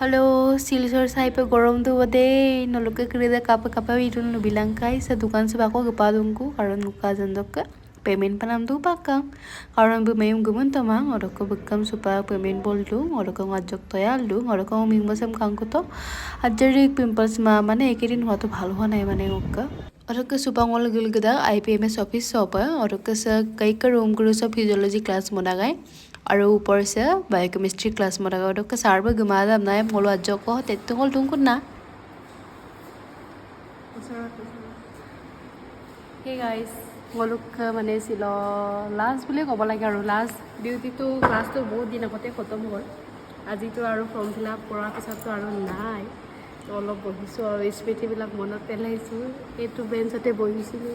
Halo, silsor sai pe gorom tu bade noloke kerja kapa itu nu bilang kai sa dukan se bako kepadungku karon muka jandok payment panam tu pakam karon bu mayum gumun tamang oroko bekam supa payment bol tu oroko ngajok toyal du oroko ming basam kangku to ajarik pimples ma mane ekirin hoto bhalo hwa nai mane okka oroko supangol gilgida IPMS office sopa oroko sa kai ka room guru sa physiology class modagai আৰু ऊपर से biochemistry class मरा गडो के सार बे गमा दा नाय मोलो अजो को तेतो गल तुमको ना हे गाइस मोलुक माने सिलो लास्ट बुले कब लागे আৰু लास्ट ডিউটি তো ক্লাস তো বহুত দিন আগতে খতম হ'ল আজি তো আৰু ফৰ্ম ফিলআপ কৰা পিছত তো আৰু নাই তো অলপ বহিছো আৰু স্মৃতি বিলাক মনত পেলাইছো এটো বেঞ্চতে বহিছিলো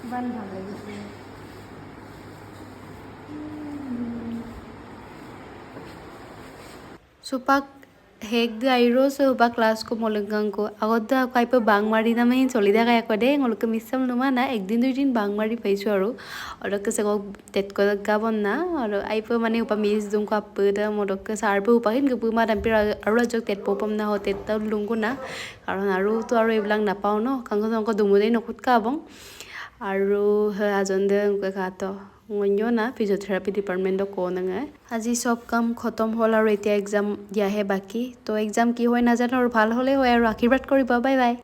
ইমান ভাল লাগিছে supak hek de airo so ba class ko molengang ko agoda kai pe bang mari na mai choli da kaya ko de ngol ke misam numa na ekdin dui din bang mari paisu aru ke se ko tet ko gabon na aru ai pe mane upa mis dung ko ap da modok ke sar pe upa hin ke pu ma dam pir aru jok tet popam na ho tet ta lung ko na karon aru to aru eblang na pao no kang ko dumudei nokut ka bong aru ajonde ko khato ngonyo na physiotherapy department ko nanga আজি সব কাম খতম হল আৰু এতিয়া exam দিয়াহে বাকি তো exam কি হয় নাজানো আৰু ভাল হলে হয় আৰু আশীৰ্বাদ কৰিবা বাই বাই